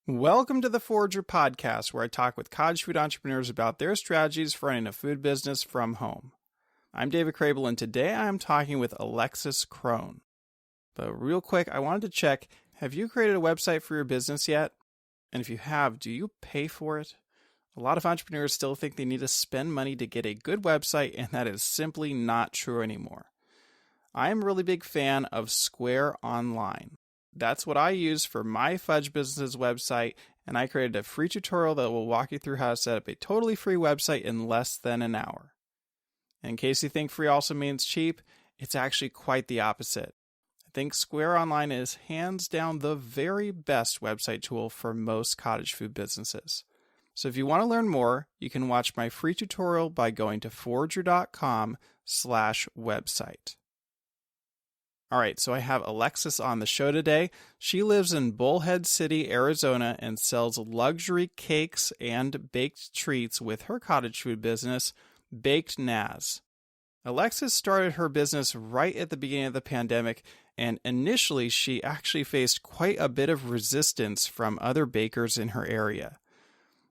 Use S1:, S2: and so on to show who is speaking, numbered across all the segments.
S1: Welcome to the Forager Podcast, where I talk with cottage food entrepreneurs about their strategies for running a food business from home. I'm David Crable, and today I'm talking with Alexis Kron. But real quick, I wanted to check, have you created a website for your business yet? And if you have, do you pay for it? A lot of entrepreneurs still think they need to spend money to get a good website, and that is simply not true anymore. I am a really big fan of Square Online. That's what I use for my fudge business's website, and I created a free tutorial that will walk you through how to set up a totally free website in less than an hour. In case you think free also means cheap, it's actually quite the opposite. I think Square Online is hands down the very best website tool for most cottage food businesses. So if you want to learn more, you can watch my free tutorial by going to forager.com/website. All right, so I have Alexis on the show today. She lives in Bullhead City, Arizona, and sells luxury cakes and baked treats with her cottage food business, Bakednaz. Alexis started her business right at the beginning of the pandemic, and initially she actually faced quite a bit of resistance from other bakers in her area.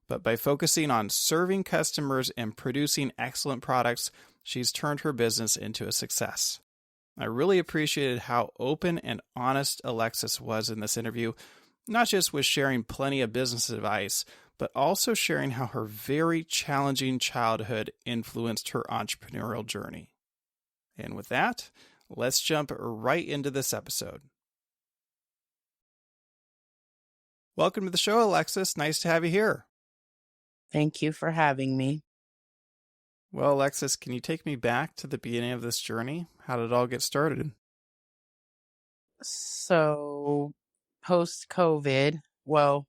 S1: But by focusing on serving customers and producing excellent products, she's turned her business into a success. I really appreciated how open and honest Alexis was in this interview, not just with sharing plenty of business advice, but also sharing how her very challenging childhood influenced her entrepreneurial journey. And with that, let's jump right into this episode. Welcome to the show, Alexis. Nice to have you here.
S2: Thank you for having me.
S1: Well, Alexis, can you take me back to the beginning of this journey? How did it all get started?
S2: So, post-COVID, well,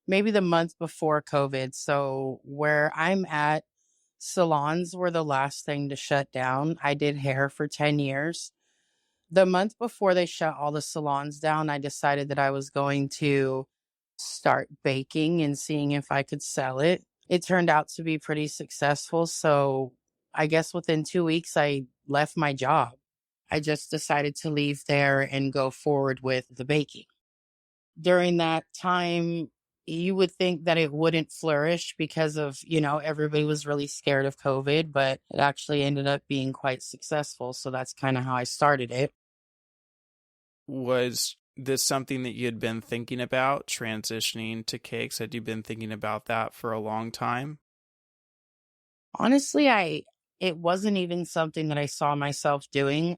S2: maybe the month before COVID. So, where I'm at, salons were the last thing to shut down. I did hair for 10 years. The month before they shut all the salons down, I decided that I was going to start baking and seeing if I could sell it. It turned out to be pretty successful. So I guess within 2 weeks, I left my job. I just decided to leave there and go forward with the baking. During that time, you would think that it wouldn't flourish because of, everybody was really scared of COVID, but it actually ended up being quite successful. So that's kind of how I started it.
S1: Was this something that you had been thinking about, transitioning to cakes? Had you been thinking about that for a long time?
S2: Honestly, it wasn't even something that I saw myself doing.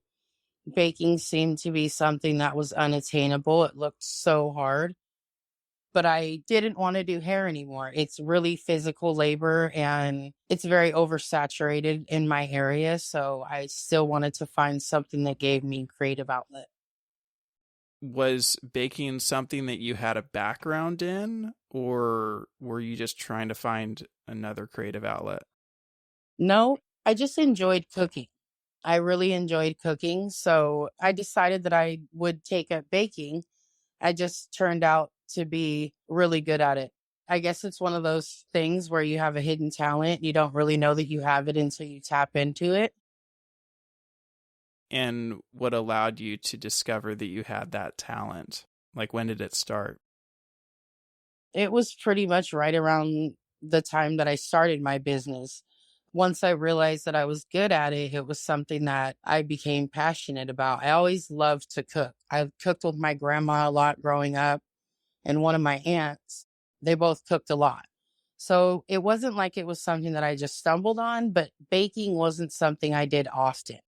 S2: Baking seemed to be something that was unattainable. It looked so hard, but I didn't want to do hair anymore. It's really physical labor and it's very oversaturated in my area. So I still wanted to find something that gave me creative outlet.
S1: Was baking something that you had a background in, or were you just trying to find another creative outlet?
S2: No, I just enjoyed cooking. I really enjoyed cooking. So I decided that I would take up baking. I just turned out to be really good at it. I guess it's one of those things where you have a hidden talent. You don't really know that you have it until you tap into it.
S1: And what allowed you to discover that you had that talent? Like, when did it start?
S2: It was pretty much right around the time that I started my business. Once I realized that I was good at it, it was something that I became passionate about. I always loved to cook. I cooked with my grandma a lot growing up, and one of my aunts. They both cooked a lot. So it wasn't like it was something that I just stumbled on, but baking wasn't something I did often.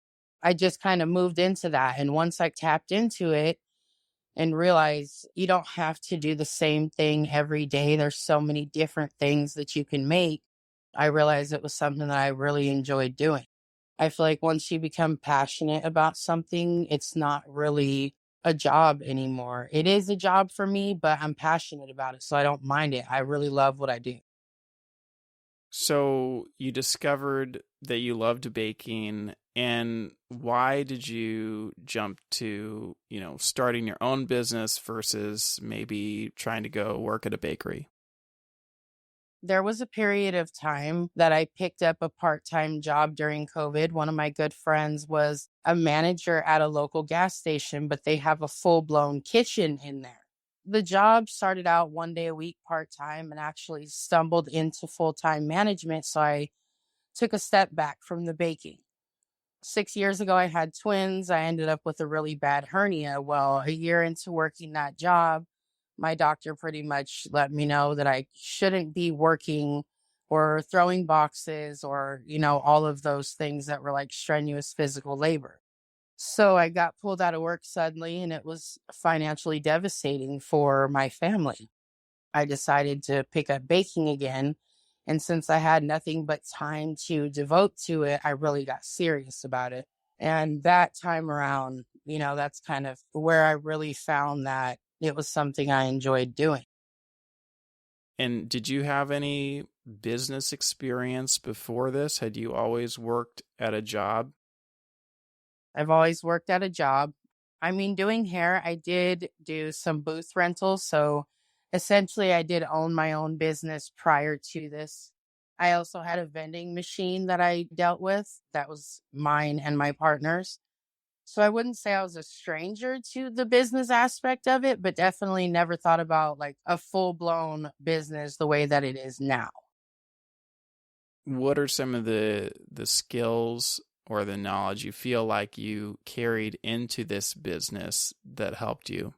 S2: I just kind of moved into that. And once I tapped into it and realized you don't have to do the same thing every day, there's so many different things that you can make. I realized it was something that I really enjoyed doing. I feel like once you become passionate about something, it's not really a job anymore. It is a job for me, but I'm passionate about it, so I don't mind it. I really love what I do.
S1: So you discovered that you loved baking, and why did you jump to, starting your own business versus maybe trying to go work at a bakery?
S2: There was a period of time that I picked up a part-time job during COVID. One of my good friends was a manager at a local gas station, but they have a full-blown kitchen in there. The job started out 1 day a week part time and actually stumbled into full time management. So I took a step back from the baking. 6 years ago, I had twins. I ended up with a really bad hernia. Well, a year into working that job, my doctor pretty much let me know that I shouldn't be working or throwing boxes or, all of those things that were like strenuous physical labor. So I got pulled out of work suddenly, and it was financially devastating for my family. I decided to pick up baking again. And since I had nothing but time to devote to it, I really got serious about it. And that time around, that's kind of where I really found that it was something I enjoyed doing.
S1: And did you have any business experience before this? Had you always worked at a job?
S2: I've always worked at a job. I mean, doing hair, I did do some booth rentals. So essentially, I did own my own business prior to this. I also had a vending machine that I dealt with that was mine and my partner's. So I wouldn't say I was a stranger to the business aspect of it, but definitely never thought about like a full blown business the way that it is now.
S1: What are some of the skills or the knowledge you feel like you carried into this business that helped you?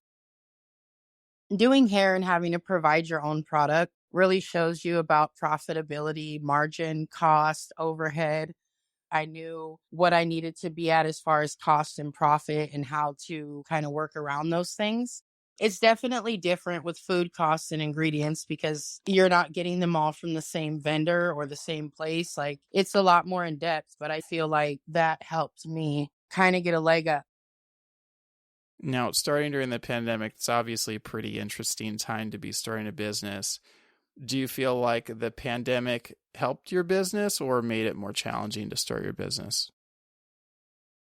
S2: Doing hair and having to provide your own product really shows you about profitability, margin, cost, overhead. I knew what I needed to be at as far as cost and profit and how to kind of work around those things. It's definitely different with food costs and ingredients because you're not getting them all from the same vendor or the same place. Like it's a lot more in depth, but I feel like that helped me kind of get a leg up.
S1: Now, starting during the pandemic, it's obviously a pretty interesting time to be starting a business. Do you feel like the pandemic helped your business or made it more challenging to start your business?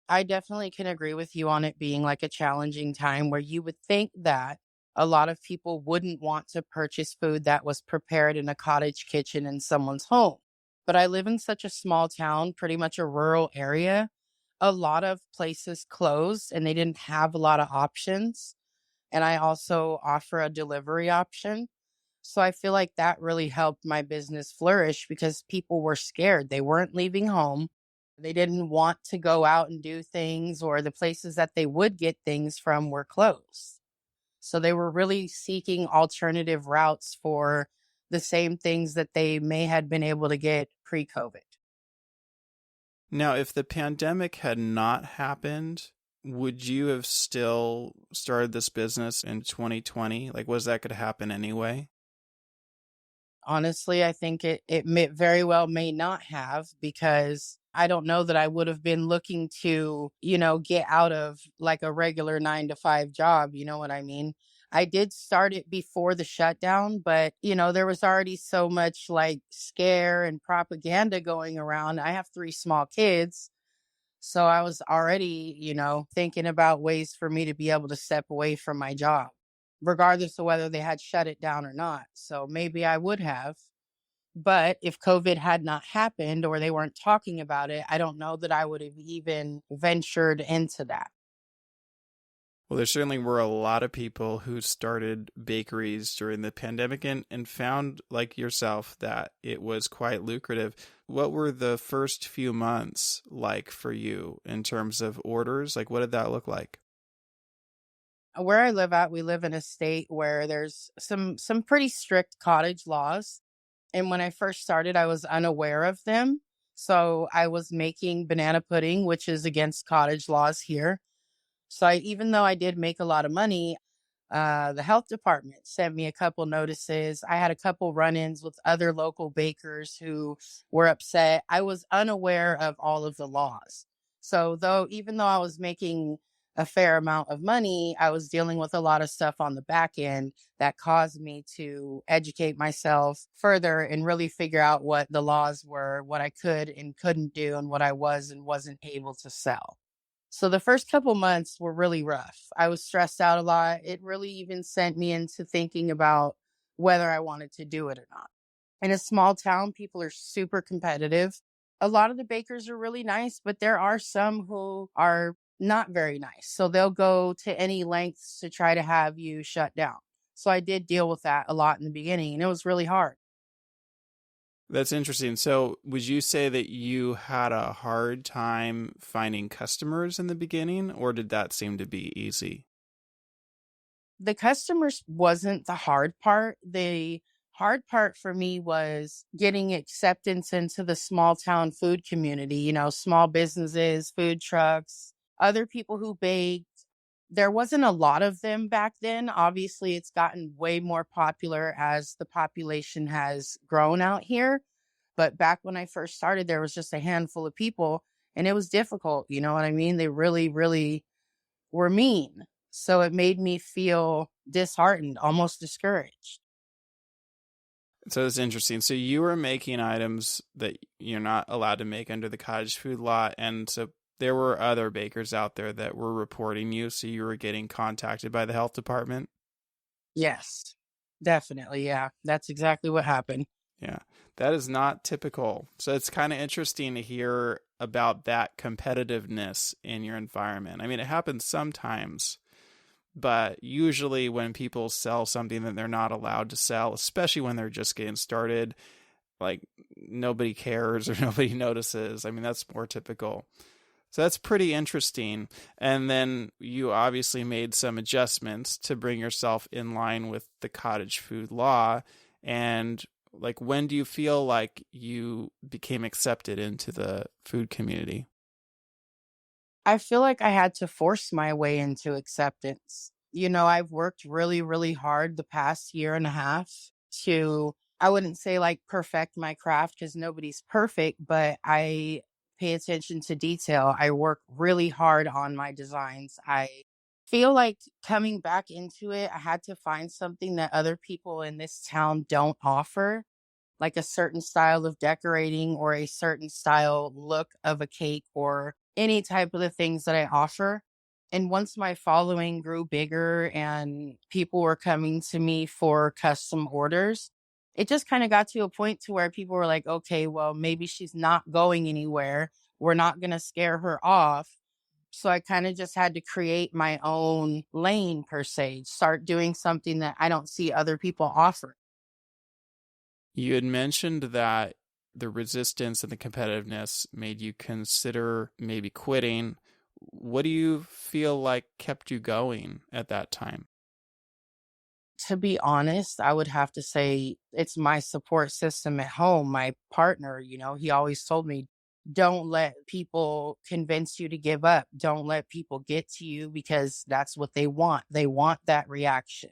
S2: I definitely can agree with you on it being like a challenging time where you would think that a lot of people wouldn't want to purchase food that was prepared in a cottage kitchen in someone's home. But I live in such a small town, pretty much a rural area. A lot of places closed and they didn't have a lot of options. And I also offer a delivery option. So I feel like that really helped my business flourish because people were scared. They weren't leaving home. They didn't want to go out and do things, or the places that they would get things from were closed. So they were really seeking alternative routes for the same things that they may had been able to get pre-COVID.
S1: Now, if the pandemic had not happened, would you have still started this business in 2020? Like, was that could happen anyway?
S2: Honestly, I think it may, very well may not have because I don't know that I would have been looking to, get out of like a regular 9 to 5 job. You know what I mean? I did start it before the shutdown, but, there was already so much like scare and propaganda going around. I have 3 small kids. So I was already, thinking about ways for me to be able to step away from my job, regardless of whether they had shut it down or not. So maybe I would have. But if COVID had not happened or they weren't talking about it, I don't know that I would have even ventured into that.
S1: Well, there certainly were a lot of people who started bakeries during the pandemic and found, like yourself, that it was quite lucrative. What were the first few months like for you in terms of orders? Like, what did that look like?
S2: Where I live at, we live in a state where there's some pretty strict cottage laws. And when I first started, I was unaware of them. So I was making banana pudding, which is against cottage laws here. So even though I did make a lot of money, the health department sent me a couple notices. I had a couple run-ins with other local bakers who were upset. I was unaware of all of the laws. So even though I was making a fair amount of money, I was dealing with a lot of stuff on the back end that caused me to educate myself further and really figure out what the laws were, what I could and couldn't do, and what I was and wasn't able to sell. So the first couple months were really rough. I was stressed out a lot. It really even sent me into thinking about whether I wanted to do it or not. In a small town, people are super competitive. A lot of the bakers are really nice, but there are some who are not very nice. So they'll go to any lengths to try to have you shut down. So I did deal with that a lot in the beginning, and it was really hard.
S1: That's interesting. So, would you say that you had a hard time finding customers in the beginning, or did that seem to be easy?
S2: The customers wasn't the hard part. The hard part for me was getting acceptance into the small town food community, small businesses, food trucks, other people who baked. There wasn't a lot of them back then. Obviously, it's gotten way more popular as the population has grown out here. But back when I first started, there was just a handful of people and it was difficult. You know what I mean? They really, really were mean. So it made me feel disheartened, almost discouraged.
S1: So it's interesting. So you were making items that you're not allowed to make under the cottage food law, and so there were other bakers out there that were reporting you, so you were getting contacted by the health department.
S2: Yes, definitely. Yeah, that's exactly what happened.
S1: Yeah, that is not typical. So it's kind of interesting to hear about that competitiveness in your environment. I mean, it happens sometimes, but usually when people sell something that they're not allowed to sell, especially when they're just getting started, like nobody cares or nobody notices. I mean, that's more typical. So that's pretty interesting. And then you obviously made some adjustments to bring yourself in line with the cottage food law. And like, when do you feel like you became accepted into the food community?
S2: I feel like I had to force my way into acceptance. I've worked really, really hard the past year and a half to, I wouldn't say like perfect my craft because nobody's perfect, but I pay attention to detail. I work really hard on my designs. I feel like coming back into it, I had to find something that other people in this town don't offer, like a certain style of decorating or a certain style look of a cake or any type of the things that I offer. And once my following grew bigger and people were coming to me for custom orders, it just kind of got to a point to where people were like, okay, well, maybe she's not going anywhere. We're not going to scare her off. So I kind of just had to create my own lane per se, start doing something that I don't see other people offer.
S1: You had mentioned that the resistance and the competitiveness made you consider maybe quitting. What do you feel like kept you going at that time?
S2: To be honest, I would have to say it's my support system at home. My partner, he always told me, don't let people convince you to give up. Don't let people get to you because that's what they want. They want that reaction.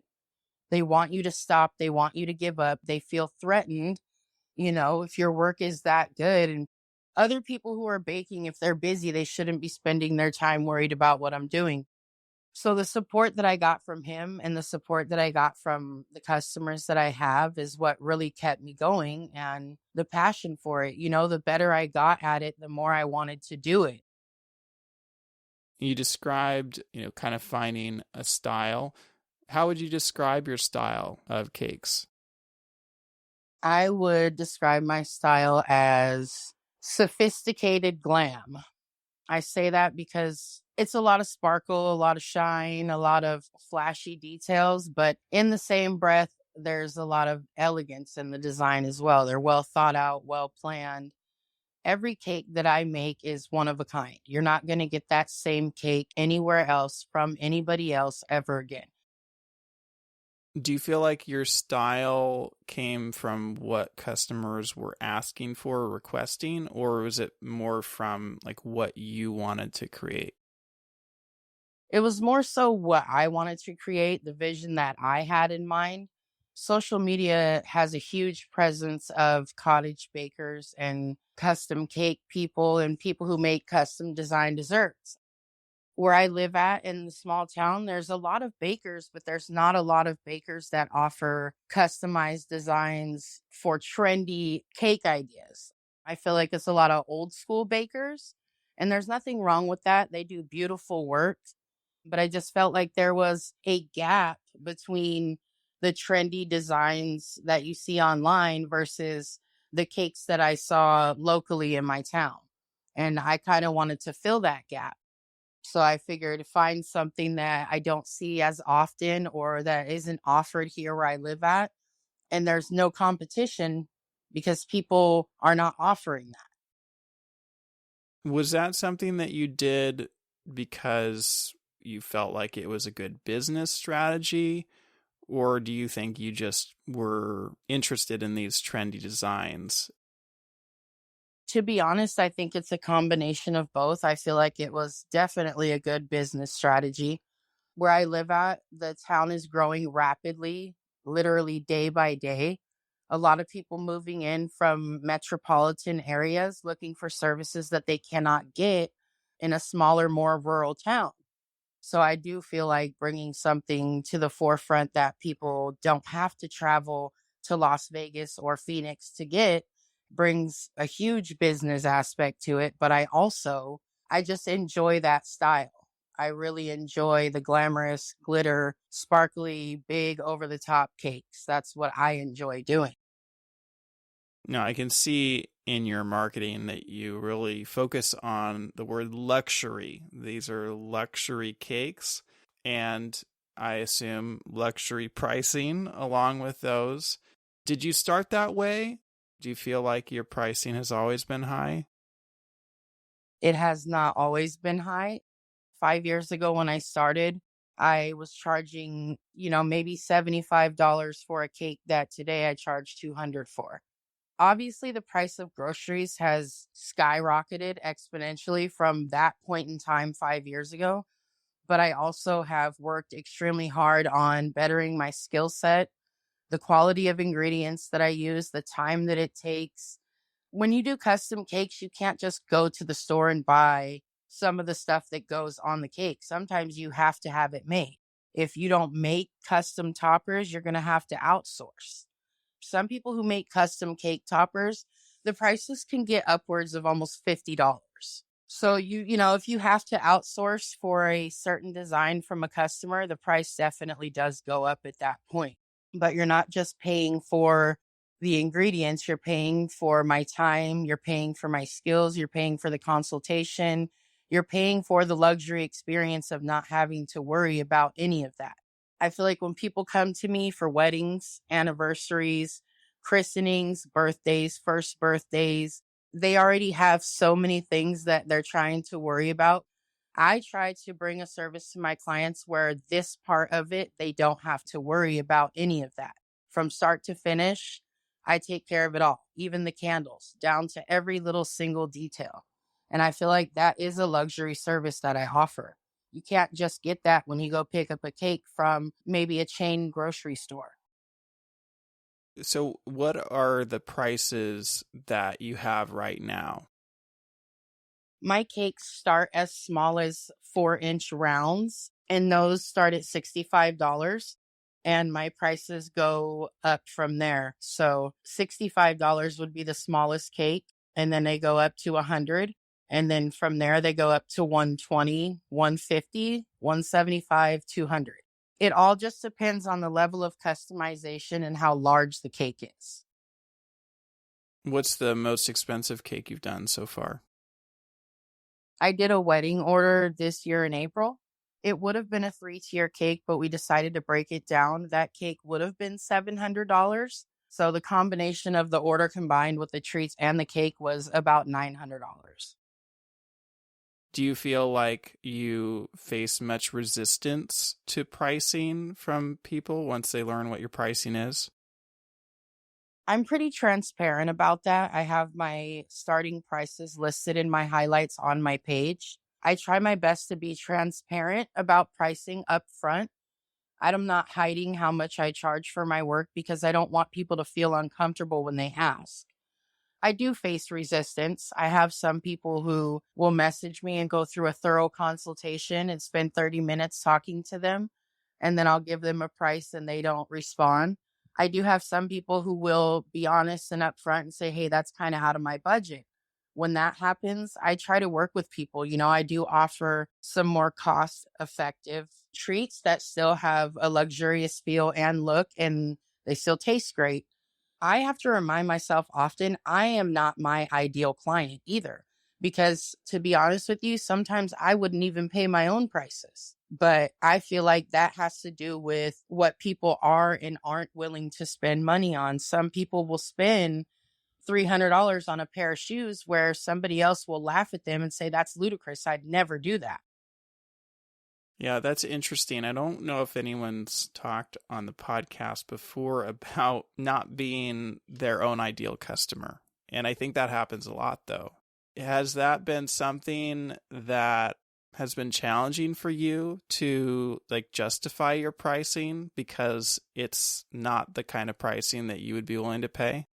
S2: They want you to stop. They want you to give up. They feel threatened, if your work is that good. And other people who are baking, if they're busy, they shouldn't be spending their time worried about what I'm doing. So the support that I got from him and the support that I got from the customers that I have is what really kept me going and the passion for it. The better I got at it, the more I wanted to do it.
S1: You described, kind of finding a style. How would you describe your style of cakes?
S2: I would describe my style as sophisticated glam. I say that because it's a lot of sparkle, a lot of shine, a lot of flashy details, but in the same breath, there's a lot of elegance in the design as well. They're well thought out, well planned. Every cake that I make is one of a kind. You're not going to get that same cake anywhere else from anybody else ever again.
S1: Do you feel like your style came from what customers were asking for or requesting, or was it more from like what you wanted to create?
S2: It was more so what I wanted to create, the vision that I had in mind. Social media has a huge presence of cottage bakers and custom cake people and people who make custom design desserts. Where I live at in the small town, there's a lot of bakers, but there's not a lot of bakers that offer customized designs for trendy cake ideas. I feel like it's a lot of old school bakers, and there's nothing wrong with that. They do beautiful work, but I just felt like there was a gap between the trendy designs that you see online versus the cakes that I saw locally in my town. And I kind of wanted to fill that gap. So I figured to find something that I don't see as often or that isn't offered here where I live at. And there's no competition because people are not offering that.
S1: Was that something that you did because you felt like it was a good business strategy? Or do you think you just were interested in these trendy designs?
S2: To be honest, I think it's a combination of both. I feel like it was definitely a good business strategy. Where I live at, the town is growing rapidly, literally day by day. A lot of people moving in from metropolitan areas looking for services that they cannot get in a smaller, more rural town. So I do feel like bringing something to the forefront that people don't have to travel to Las Vegas or Phoenix to get brings a huge business aspect to it. But I just enjoy that style. I really enjoy the glamorous, glitter, sparkly, big, over the top cakes. That's what I enjoy doing.
S1: Now, I can see in your marketing that you really focus on the word luxury. These are luxury cakes, and I assume luxury pricing along with those. Did you start that way? Do you feel like your pricing has always been high?
S2: It has not always been high. 5 years ago when I started, I was charging, maybe $75 for a cake that today I charge 200 for. Obviously, the price of groceries has skyrocketed exponentially from that point in time 5 years ago. But I also have worked extremely hard on bettering my skill set, the quality of ingredients that I use, the time that it takes. When you do custom cakes, you can't just go to the store and buy some of the stuff that goes on the cake. Sometimes you have to have it made. If you don't make custom toppers, you're going to have to outsource. Some people who make custom cake toppers, the prices can get upwards of almost $50. So if you have to outsource for a certain design from a customer, the price definitely does go up at that point. But you're not just paying for the ingredients, you're paying for my time, you're paying for my skills, you're paying for the consultation, you're paying for the luxury experience of not having to worry about any of that. I feel like when people come to me for weddings, anniversaries, christenings, birthdays, first birthdays, they already have so many things that they're trying to worry about. I try to bring a service to my clients where this part of it, they don't have to worry about any of that. From start to finish, I take care of it all, even the candles, down to every little single detail. And I feel like that is a luxury service that I offer. You can't just get that when you go pick up a cake from maybe a chain grocery store.
S1: So, what are the prices that you have right now?
S2: My cakes start as small as 4-inch rounds, and those start at $65. And my prices go up from there. So $65 would be the smallest cake, and then they go up to 100. And then from there, they go up to 120, 150, 175, 200. It all just depends on the level of customization and how large the cake is.
S1: What's the most expensive cake you've done so far?
S2: I did a wedding order this year in April. It would have been a 3-tier cake, but we decided to break it down. That cake would have been $700. So the combination of the order combined with the treats and the cake was about $900.
S1: Do you feel like you face much resistance to pricing from people once they learn what your pricing is?
S2: I'm pretty transparent about that. I have my starting prices listed in my highlights on my page. I try my best to be transparent about pricing up front. I'm not hiding how much I charge for my work because I don't want people to feel uncomfortable when they ask. I do face resistance. I have some people who will message me and go through a thorough consultation and spend 30 minutes talking to them, and then I'll give them a price and they don't respond. I do have some people who will be honest and upfront and say, hey, that's kind of out of my budget. When that happens, I try to work with people. I do offer some more cost effective treats that still have a luxurious feel and look, and they still taste great. I have to remind myself often I am not my ideal client either. Because to be honest with you, sometimes I wouldn't even pay my own prices. But I feel like that has to do with what people are and aren't willing to spend money on. Some people will spend $300 on a pair of shoes where somebody else will laugh at them and say, that's ludicrous. I'd never do that.
S1: Yeah, that's interesting. I don't know if anyone's talked on the podcast before about not being their own ideal customer. And I think that happens a lot, though. Has that been something that has been challenging for you to like justify your pricing because it's not the kind of pricing that you would be willing to pay?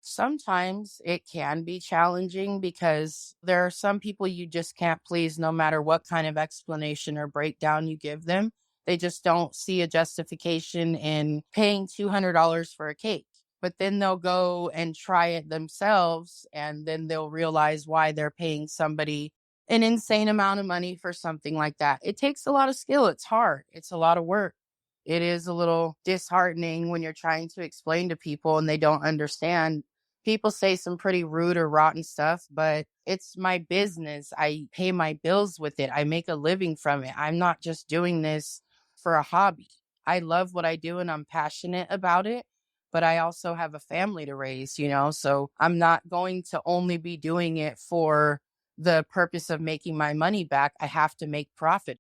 S2: Sometimes it can be challenging because there are some people you just can't please no matter what kind of explanation or breakdown you give them. They just don't see a justification in paying $200 for a cake. But then they'll go and try it themselves, and then they'll realize why they're paying somebody an insane amount of money for something like that. It takes a lot of skill. It's hard. It's a lot of work. It is a little disheartening when you're trying to explain to people and they don't understand. People say some pretty rude or rotten stuff, but it's my business. I pay my bills with it. I make a living from it. I'm not just doing this for a hobby. I love what I do and I'm passionate about it, but I also have a family to raise, so I'm not going to only be doing it for the purpose of making my money back. I have to make profit.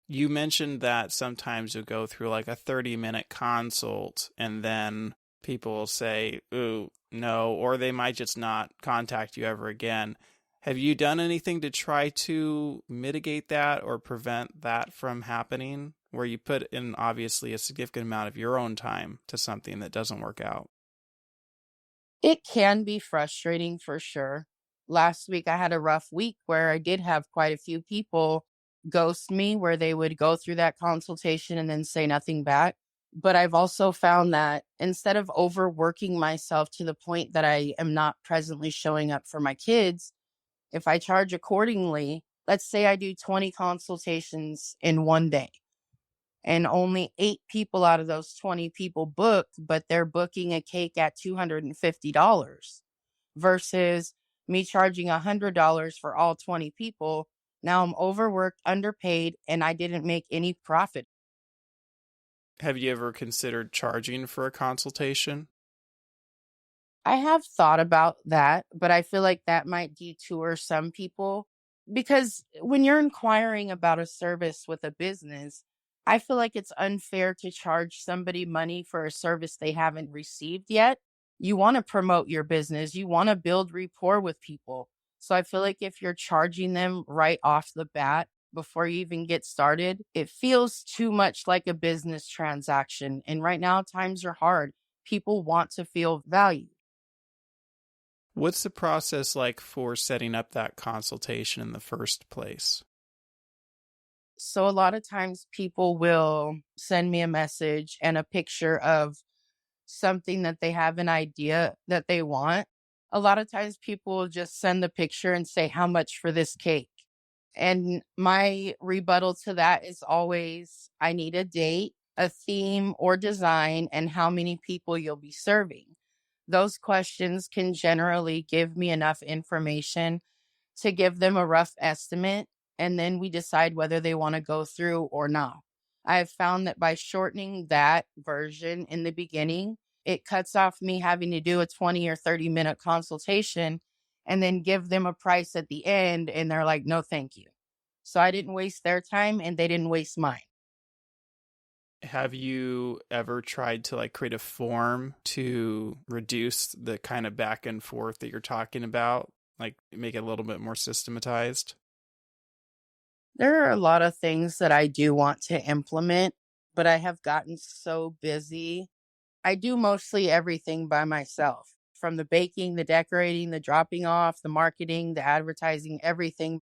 S1: You mentioned that sometimes you'll go through like a 30-minute consult and then people will say, ooh, no, or they might just not contact you ever again. Have you done anything to try to mitigate that or prevent that from happening, where you put in obviously a significant amount of your own time to something that doesn't work out?
S2: It can be frustrating for sure. Last week, I had a rough week where I did have quite a few people ghost me, where they would go through that consultation and then say nothing back. But I've also found that instead of overworking myself to the point that I am not presently showing up for my kids, if I charge accordingly, let's say I do 20 consultations in one day and only 8 people out of those 20 people book, but they're booking a cake at $250 versus me charging $100 for all 20 people. Now I'm overworked, underpaid, and I didn't make any profit.
S1: Have you ever considered charging for a consultation?
S2: I have thought about that, but I feel like that might detour some people because when you're inquiring about a service with a business, I feel like it's unfair to charge somebody money for a service they haven't received yet. You want to promote your business, you want to build rapport with people. So I feel like if you're charging them right off the bat before you even get started, it feels too much like a business transaction. And right now, times are hard. People want to feel valued.
S1: What's the process like for setting up that consultation in the first place?
S2: So a lot of times people will send me a message and a picture of something that they have an idea that they want. A lot of times people will just send the picture and say, how much for this cake? And my rebuttal to that is always, I need a date, a theme or design, and how many people you'll be serving. Those questions can generally give me enough information to give them a rough estimate, and then we decide whether they want to go through or not. I have found that by shortening that version in the beginning, it cuts off me having to do a 20 or 30-minute consultation and then give them a price at the end. And they're like, no, thank you. So I didn't waste their time and they didn't waste mine.
S1: Have you ever tried to like create a form to reduce the kind of back and forth that you're talking about? Like make it a little bit more systematized?
S2: There are a lot of things that I do want to implement, but I have gotten so busy. I do mostly everything by myself, from the baking, the decorating, the dropping off, the marketing, the advertising, everything.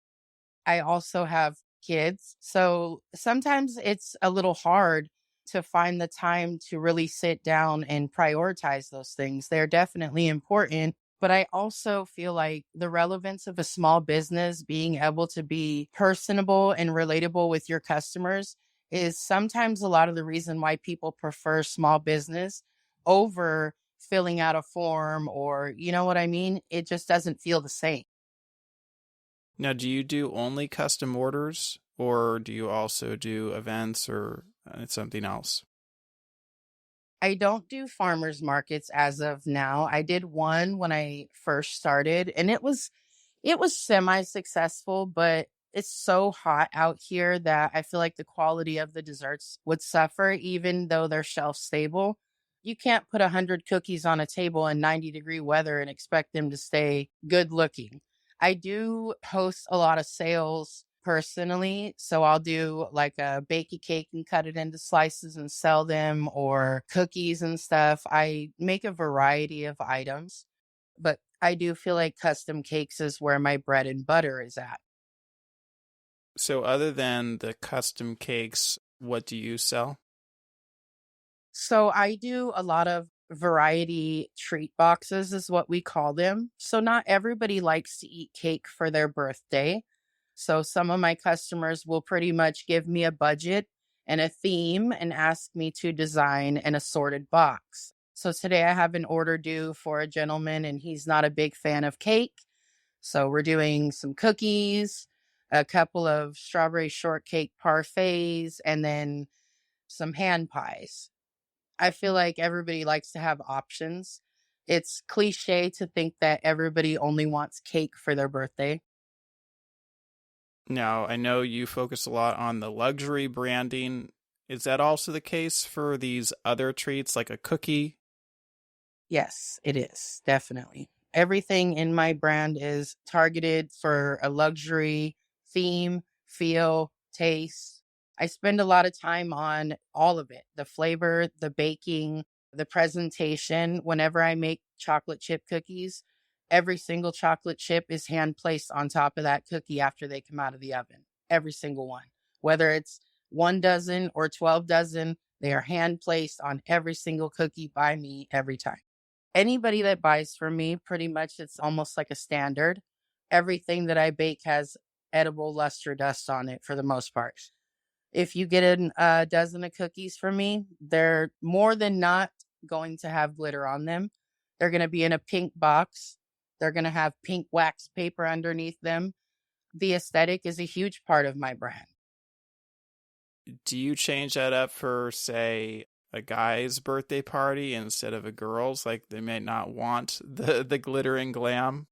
S2: I also have kids. So sometimes it's a little hard to find the time to really sit down and prioritize those things. They're definitely important. But I also feel like the relevance of a small business being able to be personable and relatable with your customers is sometimes a lot of the reason why people prefer small business over filling out a form, or you know what I mean? It just doesn't feel the same.
S1: Now, do you do only custom orders or do you also do events or something else?
S2: I don't do farmers markets as of now. I did one when I first started, and it was semi successful, but it's so hot out here that I feel like the quality of the desserts would suffer even though they're shelf stable. You can't put 100 cookies on a table in 90-degree weather and expect them to stay good looking. I do host a lot of sales personally. So I'll do like a bake a cake and cut it into slices and sell them, or cookies and stuff. I make a variety of items, but I do feel like custom cakes is where my bread and butter is at.
S1: So, other than the custom cakes, what do you sell?
S2: So I do a lot of variety treat boxes, is what we call them. So not everybody likes to eat cake for their birthday. So some of my customers will pretty much give me a budget and a theme and ask me to design an assorted box. So today I have an order due for a gentleman and he's not a big fan of cake. So we're doing some cookies, a couple of strawberry shortcake parfaits, and then some hand pies. I feel like everybody likes to have options. It's cliche to think that everybody only wants cake for their birthday.
S1: Now, I know you focus a lot on the luxury branding. Is that also the case for these other treats like a cookie?
S2: Yes, it is. Definitely. Everything in my brand is targeted for a luxury theme, feel, taste. I spend a lot of time on all of it, the flavor, the baking, the presentation. Whenever I make chocolate chip cookies, every single chocolate chip is hand placed on top of that cookie after they come out of the oven. Every single one. Whether it's 1 dozen or 12 dozen, they are hand placed on every single cookie by me every time. Anybody that buys from me, pretty much it's almost like a standard. Everything that I bake has edible luster dust on it for the most part. If you get a dozen of cookies from me, they're more than not going to have glitter on them. They're going to be in a pink box. They're going to have pink wax paper underneath them. The aesthetic is a huge part of my brand.
S1: Do you change that up for, say, a guy's birthday party instead of a girl's? Like they may not want the glitter and glam.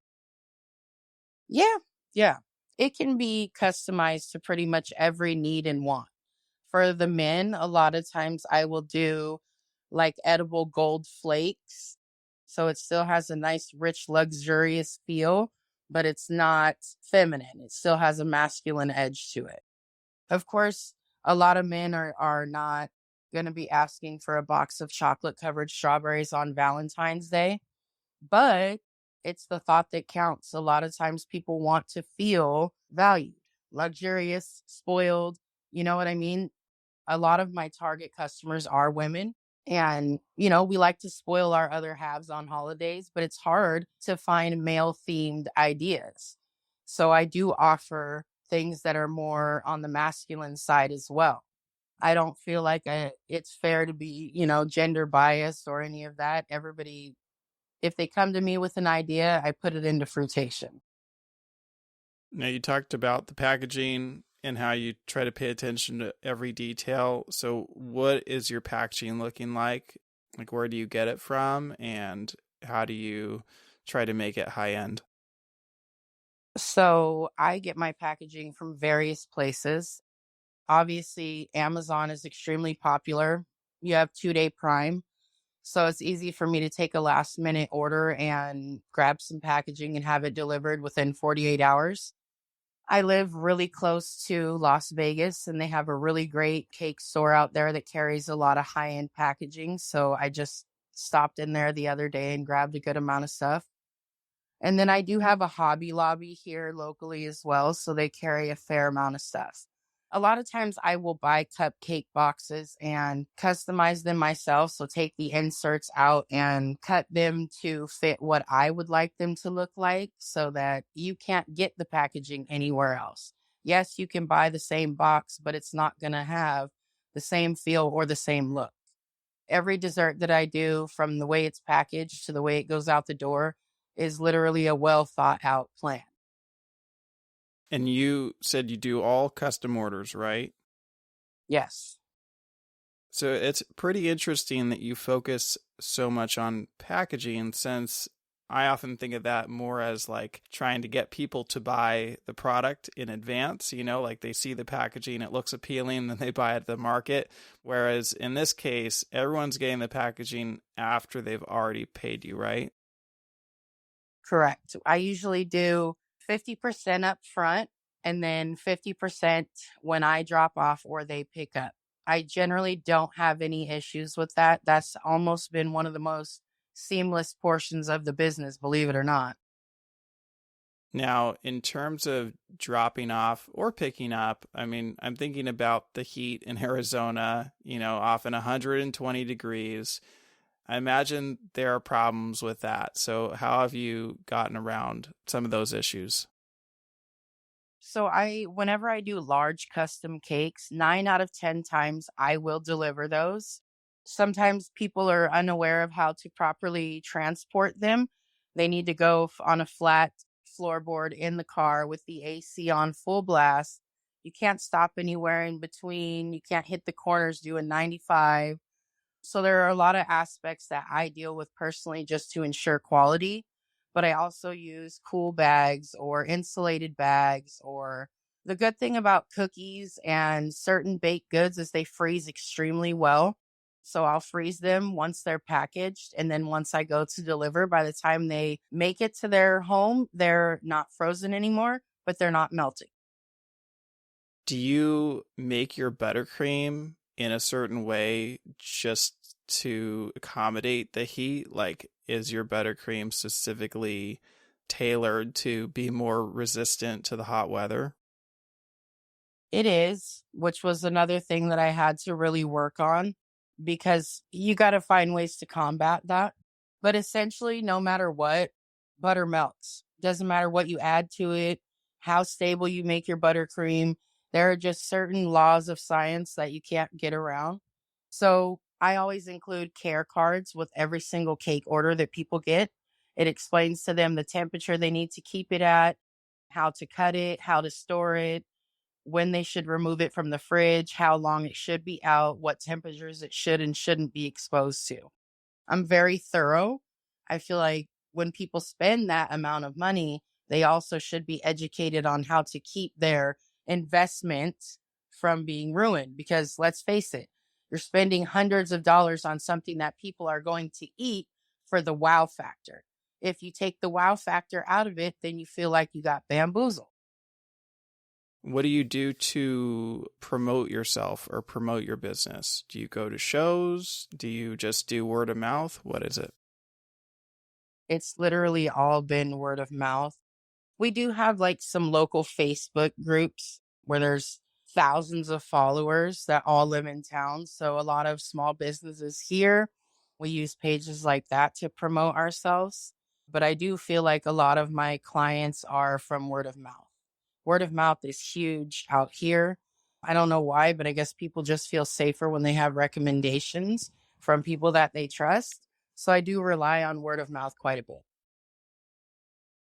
S2: Yeah, yeah. It can be customized to pretty much every need and want. For the men, a lot of times I will do like edible gold flakes. So it still has a nice, rich, luxurious feel, but it's not feminine. It still has a masculine edge to it. Of course, a lot of men are not going to be asking for a box of chocolate covered strawberries on Valentine's Day, but it's the thought that counts. A lot of times people want to feel valued, luxurious, spoiled. You know what I mean? A lot of my target customers are women. And, we like to spoil our other halves on holidays, but it's hard to find male themed ideas. So I do offer things that are more on the masculine side as well. I don't feel like it's fair to be, gender biased or any of that. Everybody, if they come to me with an idea, I put it into fruitation.
S1: Now, you talked about the packaging and how you try to pay attention to every detail. So, what is your packaging looking like? Like, where do you get it from? And how do you try to make it high end?
S2: So I get my packaging from various places. Obviously, Amazon is extremely popular. You have 2-day Prime. So it's easy for me to take a last minute order and grab some packaging and have it delivered within 48 hours. I live really close to Las Vegas and they have a really great cake store out there that carries a lot of high end packaging. So I just stopped in there the other day and grabbed a good amount of stuff. And then I do have a Hobby Lobby here locally as well, so they carry a fair amount of stuff. A lot of times I will buy cupcake boxes and customize them myself. So take the inserts out and cut them to fit what I would like them to look like so that you can't get the packaging anywhere else. Yes, you can buy the same box, but it's not going to have the same feel or the same look. Every dessert that I do, from the way it's packaged to the way it goes out the door, is literally a well thought out plan.
S1: And you said you do all custom orders, right?
S2: Yes.
S1: So it's pretty interesting that you focus so much on packaging, since I often think of that more as like trying to get people to buy the product in advance, like they see the packaging, it looks appealing, then they buy it at the market. Whereas in this case, everyone's getting the packaging after they've already paid you, right?
S2: Correct. I usually do 50% up front and then 50% when I drop off or they pick up. I generally don't have any issues with that. That's almost been one of the most seamless portions of the business, believe it or not.
S1: Now, in terms of dropping off or picking up, I mean, I'm thinking about the heat in Arizona, often 120 degrees. I imagine there are problems with that. So, how have you gotten around some of those issues?
S2: So whenever I do large custom cakes, 9 out of 10 times I will deliver those. Sometimes people are unaware of how to properly transport them. They need to go on a flat floorboard in the car with the AC on full blast. You can't stop anywhere in between. You can't hit the corners doing 95. So there are a lot of aspects that I deal with personally just to ensure quality, but I also use cool bags or insulated bags. Or the good thing about cookies and certain baked goods is they freeze extremely well. So I'll freeze them once they're packaged. And then once I go to deliver, by the time they make it to their home, they're not frozen anymore, but they're not melting.
S1: Do you make your buttercream in a certain way just to accommodate the heat? Like, is your buttercream specifically tailored to be more resistant to the hot weather?
S2: It is, which was another thing that I had to really work on because you got to find ways to combat that. But essentially, no matter what, butter melts. Doesn't matter what you add to it, how stable you make your buttercream. There are just certain laws of science that you can't get around. So I always include care cards with every single cake order that people get. It explains to them the temperature they need to keep it at, how to cut it, how to store it, when they should remove it from the fridge, how long it should be out, what temperatures it should and shouldn't be exposed to. I'm very thorough. I feel like when people spend that amount of money, they also should be educated on how to keep their investment from being ruined. Because let's face it, you're spending hundreds of dollars on something that people are going to eat for the wow factor. If you take the wow factor out of it, then you feel like you got bamboozled.
S1: What do you do to promote yourself or promote your business? Do you go to shows? Do you just do word of mouth? What is it?
S2: It's literally all been word of mouth. We do have like some local Facebook groups where there's thousands of followers that all live in town. So a lot of small businesses here, we use pages like that to promote ourselves. But I do feel like a lot of my clients are from word of mouth. Word of mouth is huge out here. I don't know why, but I guess people just feel safer when they have recommendations from people that they trust. So I do rely on word of mouth quite a bit.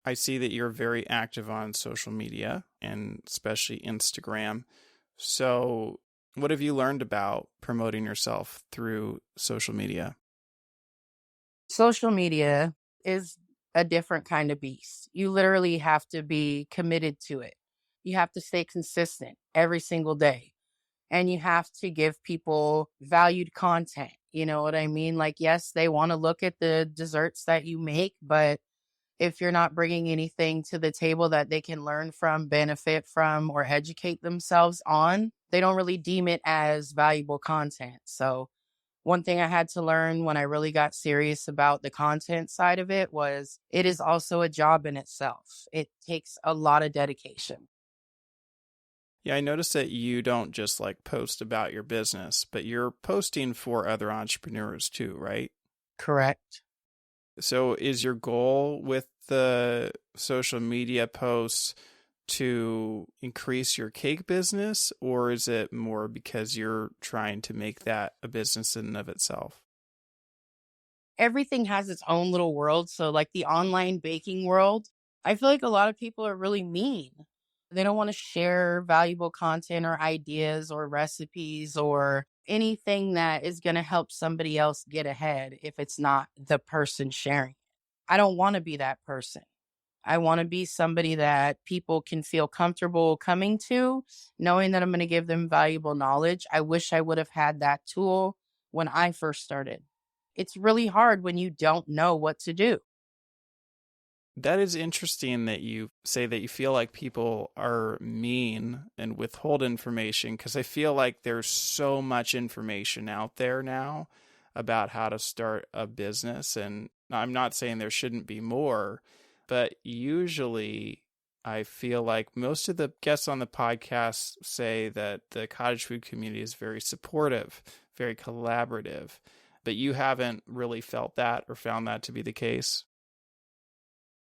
S1: I see that you're very active on social media and especially Instagram. So, what have you learned about promoting yourself through social media?
S2: Social media is a different kind of beast. You literally have to be committed to it. You have to stay consistent every single day. And you have to give people valued content. You know what I mean? Like, yes, they want to look at the desserts that you make, but if you're not bringing anything to the table that they can learn from, benefit from, or educate themselves on, they don't really deem it as valuable content. So, one thing I had to learn when I really got serious about the content side of it was it is also a job in itself. It takes a lot of dedication.
S1: Yeah, I noticed that you don't just like post about your business, but you're posting for other entrepreneurs too, right?
S2: Correct.
S1: So is your goal with the social media posts to increase your cake business, or is it more because you're trying to make that a business in and of itself?
S2: everything has its own little world. So, like the online baking world, I feel like a lot of people are really mean. They don't want to share valuable content or ideas or recipes or anything that is going to help somebody else get ahead if it's not the person sharing. I don't want to be that person. I want to be somebody that people can feel comfortable coming to, knowing that I'm going to give them valuable knowledge. I wish I would have had that tool when I first started. It's really hard when you don't know what to do.
S1: That is interesting that you say that you feel like people are mean and withhold information, because I feel like there's so much information out there now about how to start a business. And I'm not saying there shouldn't be more, but usually I feel like most of the guests on the podcast say that the cottage food community is very supportive, very collaborative, but you haven't really felt that or found that to be the case.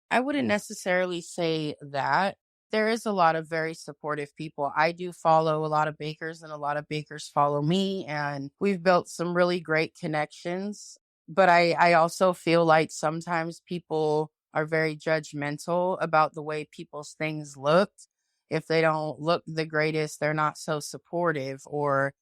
S2: I wouldn't necessarily say that. There is a lot of very supportive people. I do follow a lot of bakers, and a lot of bakers follow me, and we've built some really great connections. But I also feel like sometimes people are very judgmental about the way people's things look. If they don't look the greatest, they're not so supportive. Or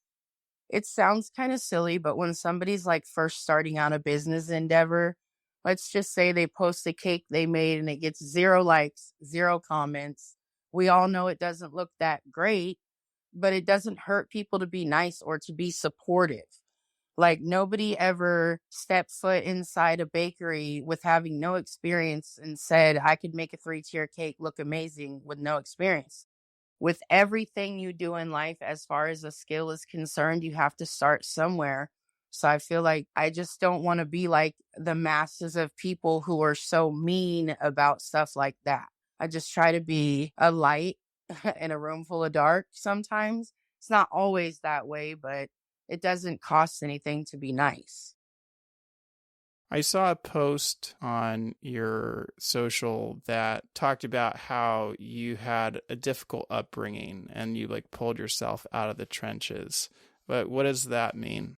S2: it sounds kind of silly, but when somebody's like first starting out a business endeavor, let's just say they post a cake they made and it gets 0 likes, 0 comments. We all know it doesn't look that great, but it doesn't hurt people to be nice or to be supportive. Like nobody ever stepped foot inside a bakery with having no experience and said, I could make a 3-tier cake look amazing with no experience. With everything you do in life, as far as a skill is concerned, you have to start somewhere. So I feel like I just don't want to be like the masses of people who are so mean about stuff like that. I just try to be a light in a room full of dark sometimes. It's not always that way, but it doesn't cost anything to be nice.
S1: I saw a post on your social that talked about how you had a difficult upbringing and you like pulled yourself out of the trenches. But what does that mean?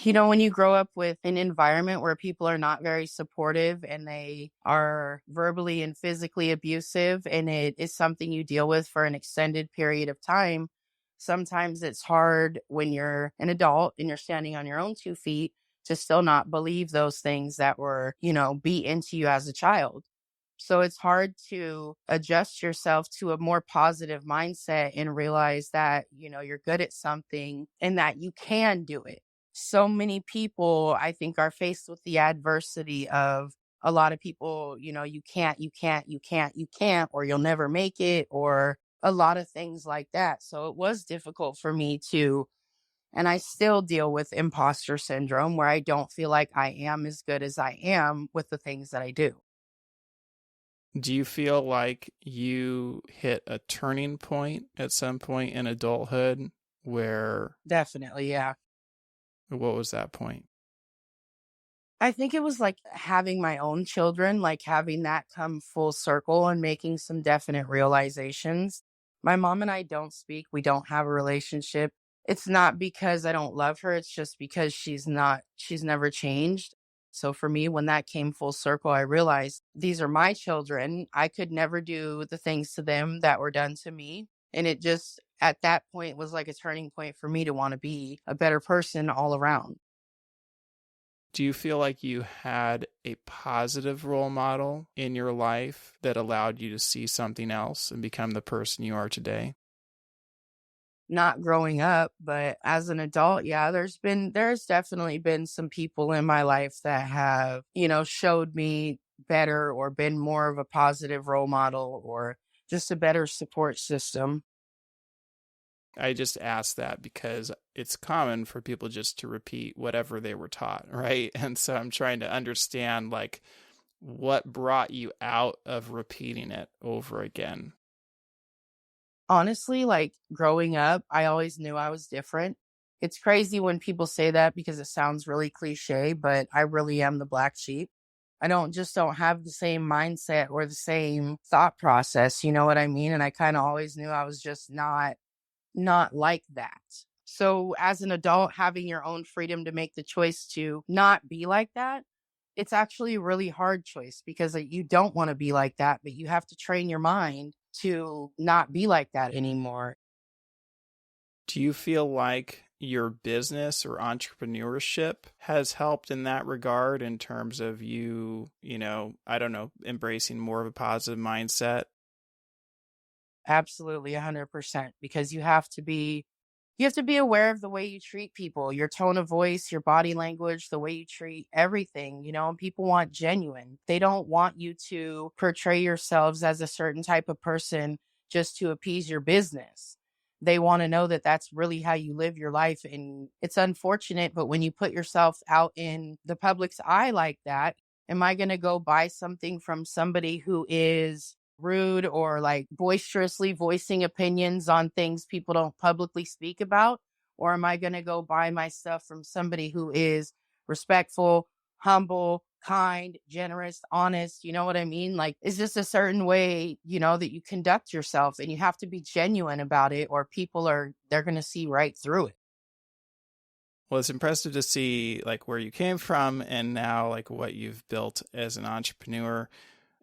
S2: When you grow up with an environment where people are not very supportive and they are verbally and physically abusive, and it is something you deal with for an extended period of time, sometimes it's hard when you're an adult and you're standing on your own 2 feet to still not believe those things that were, beat into you as a child. So it's hard to adjust yourself to a more positive mindset and realize that, you're good at something and that you can do it. So many people, I think, are faced with the adversity of a lot of people, you can't, you can't, you can't, you can't, or you'll never make it, or a lot of things like that. So it was difficult for me to, and I still deal with imposter syndrome where I don't feel like I am as good as I am with the things that I do.
S1: Do you feel like you hit a turning point at some point in adulthood where,
S2: Definitely, yeah.
S1: what was that point?
S2: I think it was like having my own children, like having that come full circle and making some definite realizations. My mom and I don't speak. We don't have a relationship. It's not because I don't love her. It's just because she's never changed. So for me, when that came full circle, I realized these are my children. I could never do the things to them that were done to me. And it just, at that point, was like a turning point for me to want to be a better person all around.
S1: Do you feel like you had a positive role model in your life that allowed you to see something else and become the person you are today?
S2: Not growing up, but as an adult, yeah, there's definitely been some people in my life that have, showed me better or been more of a positive role model or just a better support system.
S1: I just ask that because it's common for people just to repeat whatever they were taught, right? And so I'm trying to understand like what brought you out of repeating it over again.
S2: Honestly, like growing up, I always knew I was different. It's crazy when people say that because it sounds really cliche, but I really am the black sheep. I don't have the same mindset or the same thought process, you know what I mean? And I kind of always knew I was just not like that. So as an adult, having your own freedom to make the choice to not be like that, it's actually a really hard choice because you don't want to be like that, but you have to train your mind to not be like that anymore.
S1: Do you feel like your business or entrepreneurship has helped in that regard in terms of I don't know, embracing more of a positive mindset?
S2: Absolutely 100% because you have to be aware of the way you treat people, your tone of voice, your body language, the way you treat everything, and people want genuine. They don't want you to portray yourselves as a certain type of person just to appease your business. They want to know that that's really how you live your life. And it's unfortunate, but when you put yourself out in the public's eye like that, am I going to go buy something from somebody who is rude or like boisterously voicing opinions on things people don't publicly speak about? Or am I going to go buy my stuff from somebody who is respectful, humble, kind, generous, honest? You know what I mean? Like, it's just a certain way, that you conduct yourself, and you have to be genuine about it, or they're going to see right through it.
S1: Well, it's impressive to see like where you came from and now like what you've built as an entrepreneur.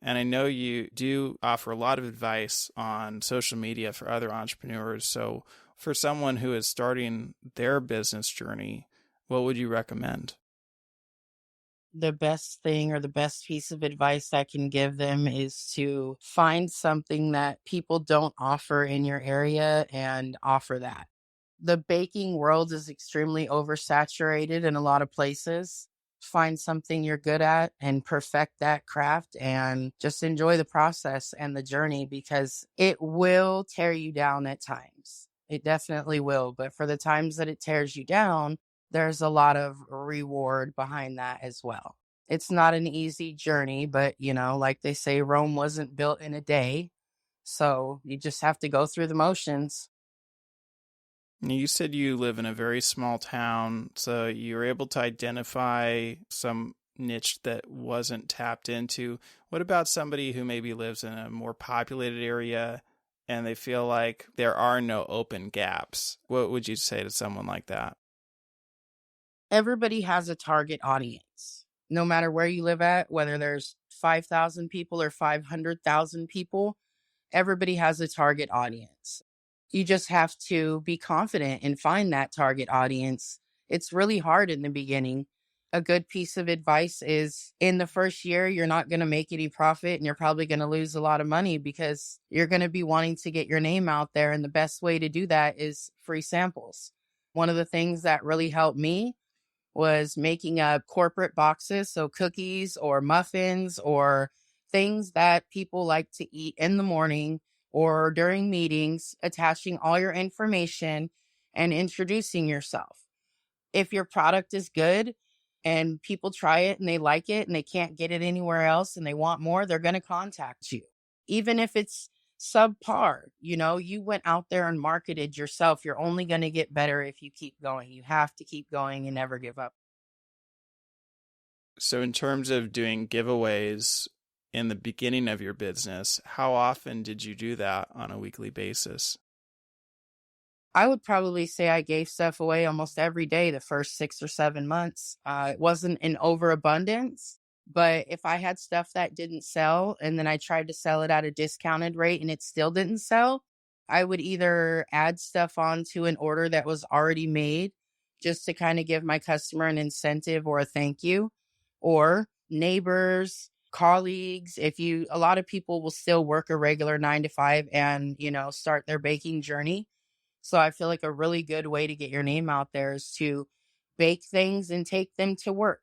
S1: And I know you do offer a lot of advice on social media for other entrepreneurs. So, for someone who is starting their business journey, what would you recommend?
S2: The best thing or the best piece of advice I can give them is to find something that people don't offer in your area and offer that. The baking world is extremely oversaturated in a lot of places. Find something you're good at and perfect that craft and just enjoy the process and the journey because it will tear you down at times. It definitely will. But for the times that it tears you down, there's a lot of reward behind that as well. It's not an easy journey, but like they say, Rome wasn't built in a day. So you just have to go through the motions.
S1: You said you live in a very small town, so you were able to identify some niche that wasn't tapped into. What about somebody who maybe lives in a more populated area and they feel like there are no open gaps? What would you say to someone like that?
S2: Everybody has a target audience. No matter where you live at, whether there's 5,000 people or 500,000 people, everybody has a target audience. You just have to be confident and find that target audience. It's really hard in the beginning. A good piece of advice is in the first year, you're not going to make any profit and you're probably going to lose a lot of money because you're going to be wanting to get your name out there. And the best way to do that is free samples. One of the things that really helped me was making up corporate boxes. So cookies or muffins or things that people like to eat in the morning or during meetings, attaching all your information and introducing yourself. If your product is good and people try it and they like it and they can't get it anywhere else and they want more, they're going to contact you. Even if it's subpar, you went out there and marketed yourself. You're only going to get better if you keep going. You have to keep going and never give up.
S1: So, in terms of doing giveaways in the beginning of your business, how often did you do that on a weekly basis?
S2: I would probably say I gave stuff away almost every day the first 6 or 7 months. It wasn't an overabundance, but if I had stuff that didn't sell and then I tried to sell it at a discounted rate and it still didn't sell, I would either add stuff onto an order that was already made just to kind of give my customer an incentive or a thank you, or neighbors, colleagues. A lot of people will still work a regular 9 to 5 and, start their baking journey. So I feel like a really good way to get your name out there is to bake things and take them to work.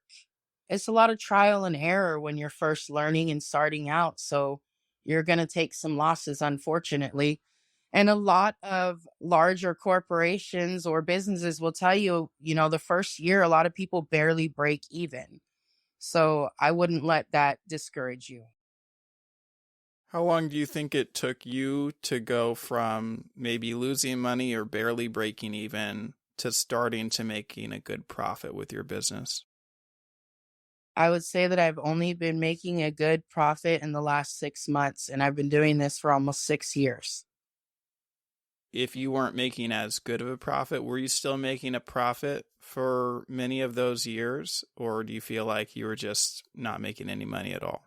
S2: It's a lot of trial and error when you're first learning and starting out. So you're going to take some losses, unfortunately. And a lot of larger corporations or businesses will tell you, the first year, a lot of people barely break even. So I wouldn't let that discourage you.
S1: How long do you think it took you to go from maybe losing money or barely breaking even to starting to making a good profit with your business?
S2: I would say that I've only been making a good profit in the last 6 months, and I've been doing this for almost 6 years.
S1: if you weren't making as good of a profit, were you still making a profit for many of those years? Or do you feel like you were just not making any money at all?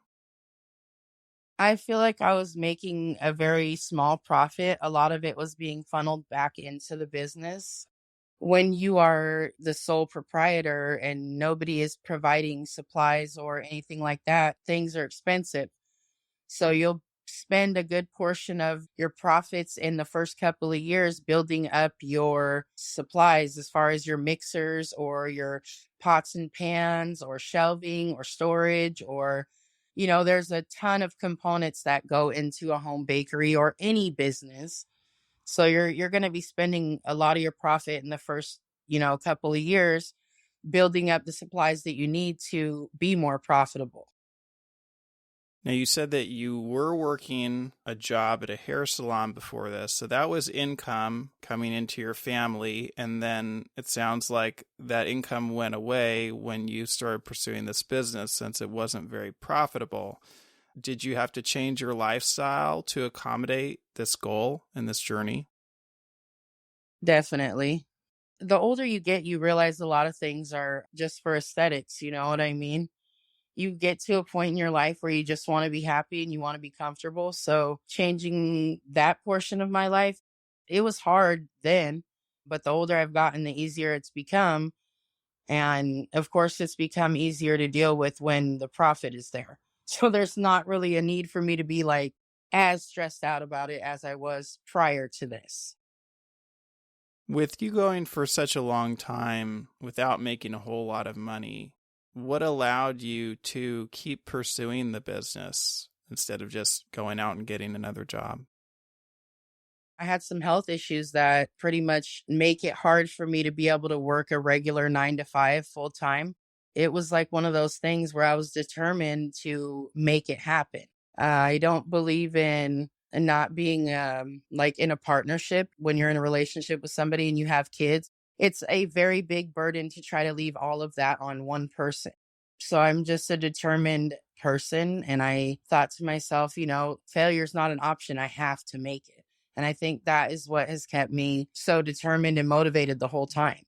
S2: I feel like I was making a very small profit. A lot of it was being funneled back into the business. When you are the sole proprietor and nobody is providing supplies or anything like that, things are expensive. So you'll spend a good portion of your profits in the first couple of years building up your supplies as far as your mixers or your pots and pans or shelving or storage or there's a ton of components that go into a home bakery or any business. So you're going to be spending a lot of your profit in the first, couple of years building up the supplies that you need to be more profitable.
S1: Now, you said that you were working a job at a hair salon before this. So that was income coming into your family. And then it sounds like that income went away when you started pursuing this business since it wasn't very profitable. Did you have to change your lifestyle to accommodate this goal and this journey?
S2: Definitely. The older you get, you realize a lot of things are just for aesthetics. You know what I mean? You get to a point in your life where you just want to be happy and you want to be comfortable. So changing that portion of my life, it was hard then, but the older I've gotten, the easier it's become. And of course, it's become easier to deal with when the profit is there. So there's not really a need for me to be like as stressed out about it as I was prior to this.
S1: With you going for such a long time without making a whole lot of money, what allowed you to keep pursuing the business instead of just going out and getting another job?
S2: I had some health issues that pretty much make it hard for me to be able to work a regular 9 to 5 full time. It was like one of those things where I was determined to make it happen. I don't believe in not being like in a partnership when you're in a relationship with somebody and you have kids. It's a very big burden to try to leave all of that on one person. So I'm just a determined person. And I thought to myself, failure is not an option. I have to make it. And I think that is what has kept me so determined and motivated the whole time.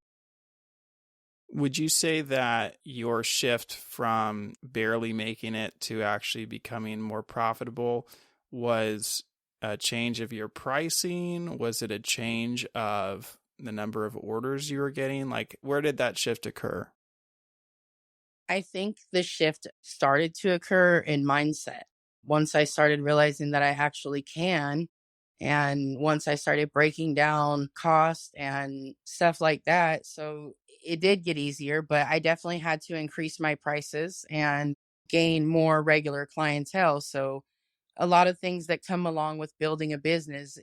S1: Would you say that your shift from barely making it to actually becoming more profitable was a change of your pricing? Was it a change of the number of orders you were getting? Like, where did that shift occur?
S2: I think the shift started to occur in mindset. Once I started realizing that I actually can, and once I started breaking down cost and stuff like that. So it did get easier, but I definitely had to increase my prices and gain more regular clientele. So a lot of things that come along with building a business,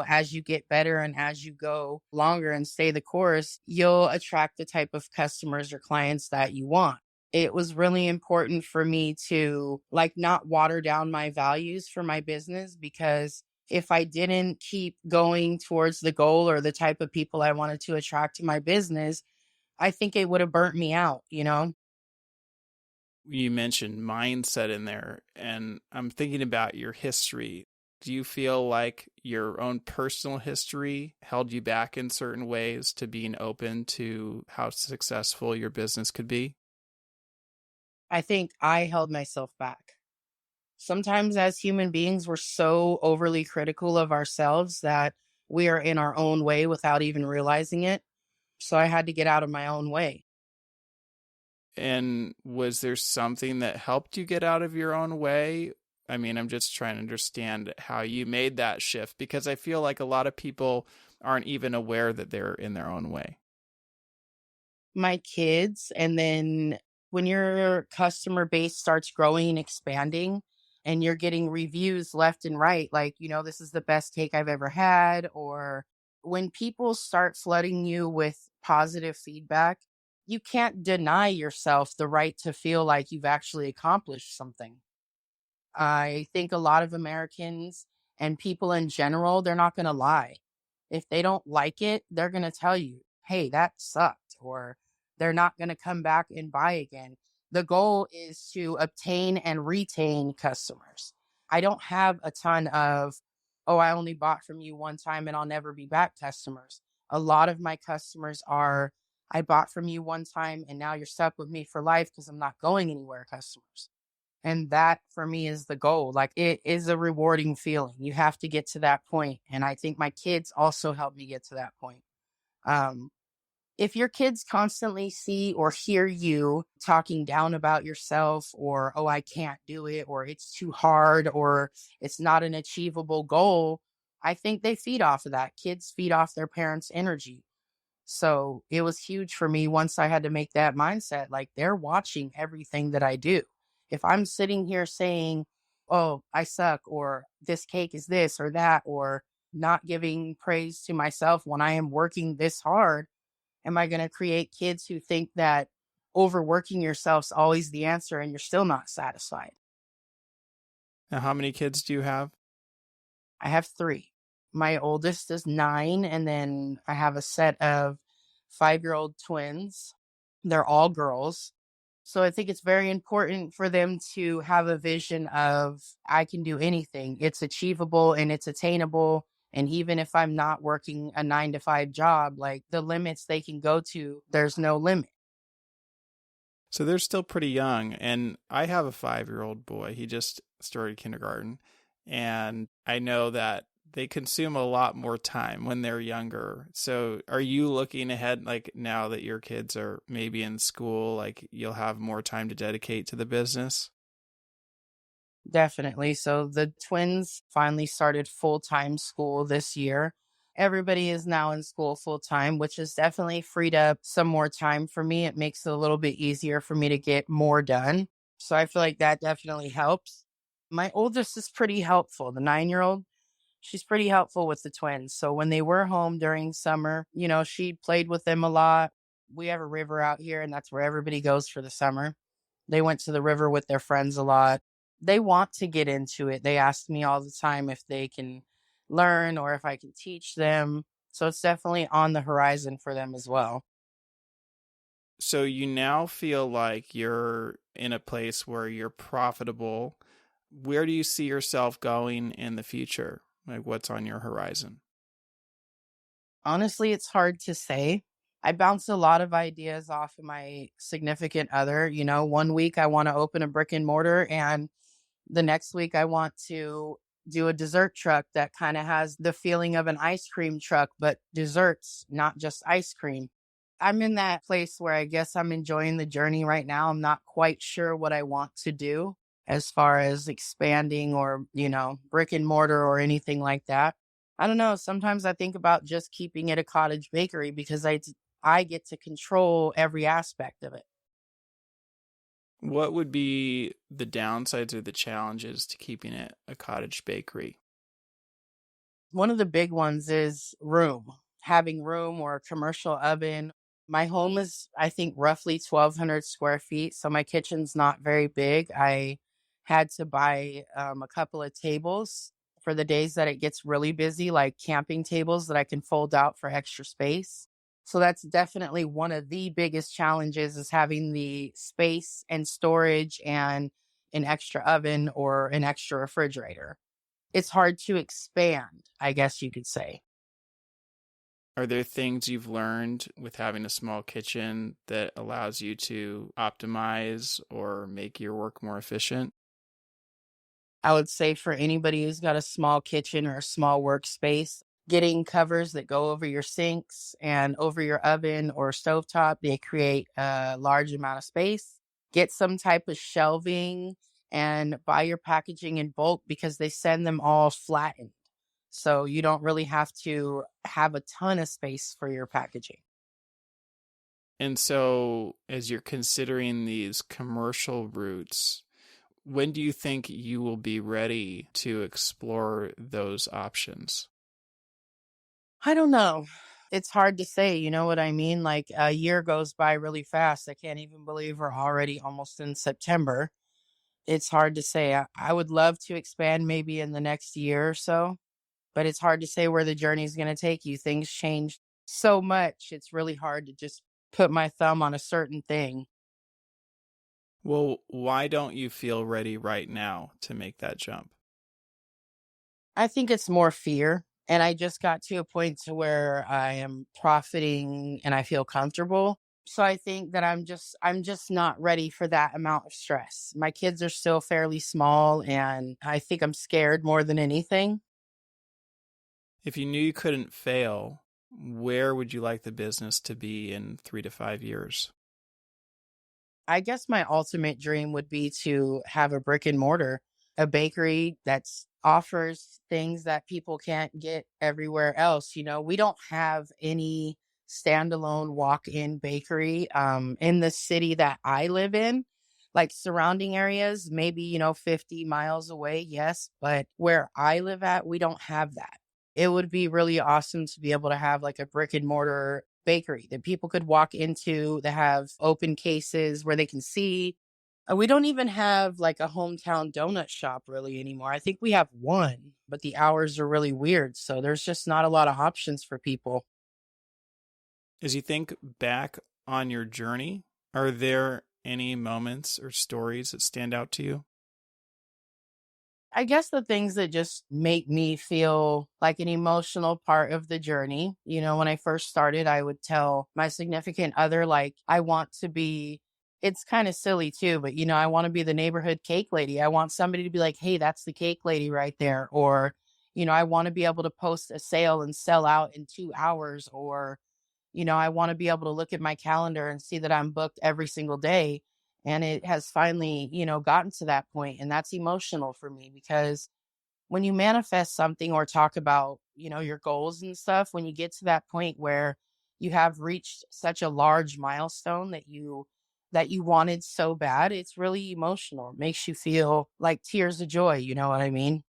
S2: as you get better and as you go longer and stay the course, you'll attract the type of customers or clients that you want. It was really important for me to like not water down my values for my business, because if I didn't keep going towards the goal or the type of people I wanted to attract to my business, I think it would have burnt me out.
S1: You mentioned mindset in there, and I'm thinking about your history. Do you feel like your own personal history held you back in certain ways to being open to how successful your business could be?
S2: I think I held myself back. Sometimes as human beings, we're so overly critical of ourselves that we are in our own way without even realizing it. So I had to get out of my own way.
S1: And was there something that helped you get out of your own way? I mean, I'm just trying to understand how you made that shift because I feel like a lot of people aren't even aware that they're in their own way.
S2: My kids, and then when your customer base starts growing and expanding and you're getting reviews left and right, like, this is the best cake I've ever had, or when people start flooding you with positive feedback, you can't deny yourself the right to feel like you've actually accomplished something. I think a lot of Americans and people in general, they're not going to lie. If they don't like it, they're going to tell you, hey, that sucked, or they're not going to come back and buy again. The goal is to obtain and retain customers. I don't have a ton of oh, I only bought from you one time and I'll never be back customers. A lot of my customers are, I bought from you one time and now you're stuck with me for life because I'm not going anywhere customers. And that for me is the goal. Like it is a rewarding feeling. You have to get to that point. And I think my kids also helped me get to that point. Um, if your kids constantly see or hear you talking down about yourself, or, oh, I can't do it, or it's too hard, or it's not an achievable goal, I think they feed off of that. Kids feed off their parents' energy. So it was huge for me once I had to make that mindset. Like they're watching everything that I do. If I'm sitting here saying, oh, I suck, or this cake is this or that, or not giving praise to myself when I am working this hard, am I going to create kids who think that overworking yourself's always the answer and you're still not satisfied?
S1: Now, how many kids do you have?
S2: I have three. My oldest is 9, and then I have a set of 5-year-old twins. They're all girls. So I think it's very important for them to have a vision of I can do anything. It's achievable and it's attainable. And even if I'm not working a 9 to 5 job, like the limits they can go to, there's no limit.
S1: So they're still pretty young. And I have a 5-year-old boy. He just started kindergarten. And I know that they consume a lot more time when they're younger. So are you looking ahead, like now that your kids are maybe in school, like you'll have more time to dedicate to the business?
S2: Definitely. So the twins finally started full-time school this year. Everybody is now in school full-time, which has definitely freed up some more time for me. It makes it a little bit easier for me to get more done. So I feel like that definitely helps. My oldest is pretty helpful. The 9-year-old, she's pretty helpful with the twins. So when they were home during summer, she played with them a lot. We have a river out here, and that's where everybody goes for the summer. They went to the river with their friends a lot. They want to get into it. They ask me all the time if they can learn or if I can teach them. So it's definitely on the horizon for them as well.
S1: So you now feel like you're in a place where you're profitable. Where do you see yourself going in the future? Like what's on your horizon?
S2: Honestly, it's hard to say. I bounce a lot of ideas off of my significant other. One week I want to open a brick and mortar, and the next week I want to do a dessert truck that kind of has the feeling of an ice cream truck, but desserts, not just ice cream. I'm in that place where I guess I'm enjoying the journey right now. I'm not quite sure what I want to do as far as expanding or, brick and mortar or anything like that. I don't know. Sometimes I think about just keeping it a cottage bakery because I get to control every aspect of it.
S1: What would be the downsides or the challenges to keeping it a cottage bakery?
S2: One of the big ones is room, having room or a commercial oven. My home is, I think, roughly 1,200 square feet. So my kitchen's not very big. I had to buy a couple of tables for the days that it gets really busy, like camping tables that I can fold out for extra space. So that's definitely one of the biggest challenges is having the space and storage and an extra oven or an extra refrigerator. It's hard to expand, I guess you could say.
S1: Are there things you've learned with having a small kitchen that allows you to optimize or make your work more efficient?
S2: I would say for anybody who's got a small kitchen or a small workspace, getting covers that go over your sinks and over your oven or stovetop, they create a large amount of space. Get some type of shelving and buy your packaging in bulk because they send them all flattened. So you don't really have to have a ton of space for your packaging.
S1: And so, as you're considering these commercial routes, when do you think you will be ready to explore those options?
S2: I don't know. It's hard to say, you know what I mean? Like a year goes by really fast. I can't even believe we're already almost in September. It's hard to say. I would love to expand maybe in the next year or so, but it's hard to say where the journey is going to take you. Things change so much. It's really hard to just put my thumb on a certain thing.
S1: Well, why don't you feel ready right now to make that jump?
S2: I think it's more fear. And I just got to a point to where I am profiting and I feel comfortable. So I think that I'm just not ready for that amount of stress. My kids are still fairly small and I think I'm scared more than anything.
S1: If you knew you couldn't fail, where would you like the business to be in 3 to 5 years?
S2: I guess my ultimate dream would be to have a brick and mortar, a bakery that's offers things that people can't get everywhere else. We don't have any standalone walk-in bakery in the city that I live in. Like surrounding areas, maybe, 50 miles away, yes, but where I live at, we don't have that. It would be really awesome to be able to have like a brick and mortar bakery that people could walk into that have open cases where they can see. We don't even have like a hometown donut shop really anymore. I think we have one, but the hours are really weird. So there's just not a lot of options for people.
S1: As you think back on your journey, are there any moments or stories that stand out to you?
S2: I guess the things that just make me feel like an emotional part of the journey. When I first started, I would tell my significant other, like, I want to be, it's kind of silly too, but, I want to be the neighborhood cake lady. I want somebody to be like, hey, that's the cake lady right there. Or, I want to be able to post a sale and sell out in 2 hours. Or, I want to be able to look at my calendar and see that I'm booked every single day. And it has finally, gotten to that point. And that's emotional for me because when you manifest something or talk about, your goals and stuff, when you get to that point where you have reached such a large milestone that you wanted so bad, it's really emotional. It makes you feel like tears of joy. You know what I mean?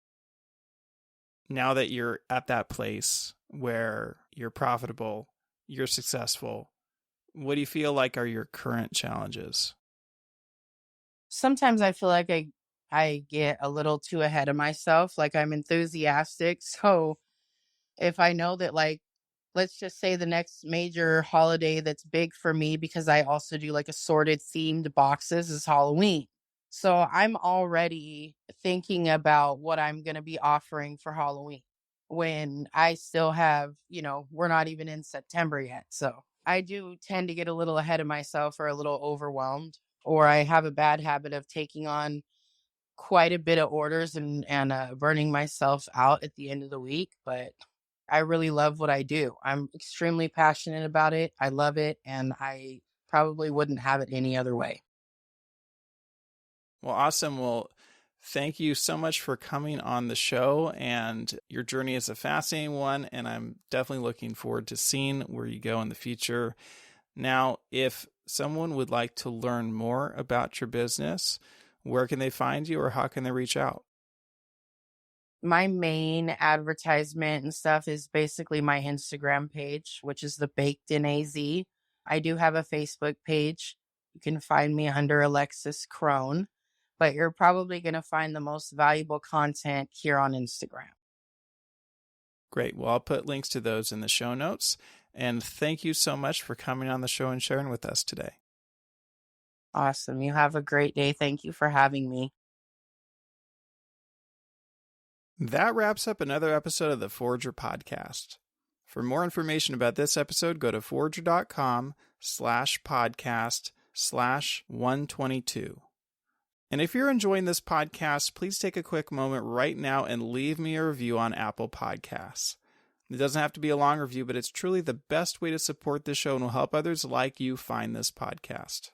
S1: Now that you're at that place where you're profitable, you're successful, what do you feel like are your current challenges?
S2: Sometimes I feel like I get a little too ahead of myself. Like I'm enthusiastic. So if I know that, like, let's just say the next major holiday that's big for me, because I also do like assorted themed boxes, is Halloween. So I'm already thinking about what I'm going to be offering for Halloween when I still have, we're not even in September yet. So I do tend to get a little ahead of myself or a little overwhelmed, or I have a bad habit of taking on quite a bit of orders and burning myself out at the end of the week. But I really love what I do. I'm extremely passionate about it. I love it, and I probably wouldn't have it any other way.
S1: Well, awesome. Well, thank you so much for coming on the show. And your journey is a fascinating one. And I'm definitely looking forward to seeing where you go in the future. Now, if someone would like to learn more about your business, where can they find you or how can they reach out?
S2: My main advertisement and stuff is basically my Instagram page, which is the Bakednaz. I do have a Facebook page. You can find me under Alexis Kron, but you're probably going to find the most valuable content here on Instagram.
S1: Great. Well, I'll put links to those in the show notes. And thank you so much for coming on the show and sharing with us today.
S2: Awesome. You have a great day. Thank you for having me.
S1: That wraps up another episode of the Forager Podcast. For more information about this episode, go to forager.com/podcast/122. And if you're enjoying this podcast, please take a quick moment right now and leave me a review on Apple Podcasts. It doesn't have to be a long review, but it's truly the best way to support this show and will help others like you find this podcast.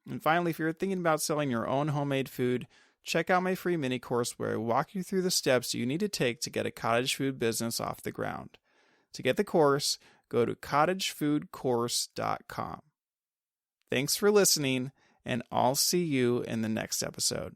S1: And finally, if you're thinking about selling your own homemade food, check out my free mini course where I walk you through the steps you need to take to get a cottage food business off the ground. To get the course, go to cottagefoodcourse.com. Thanks for listening, and I'll see you in the next episode.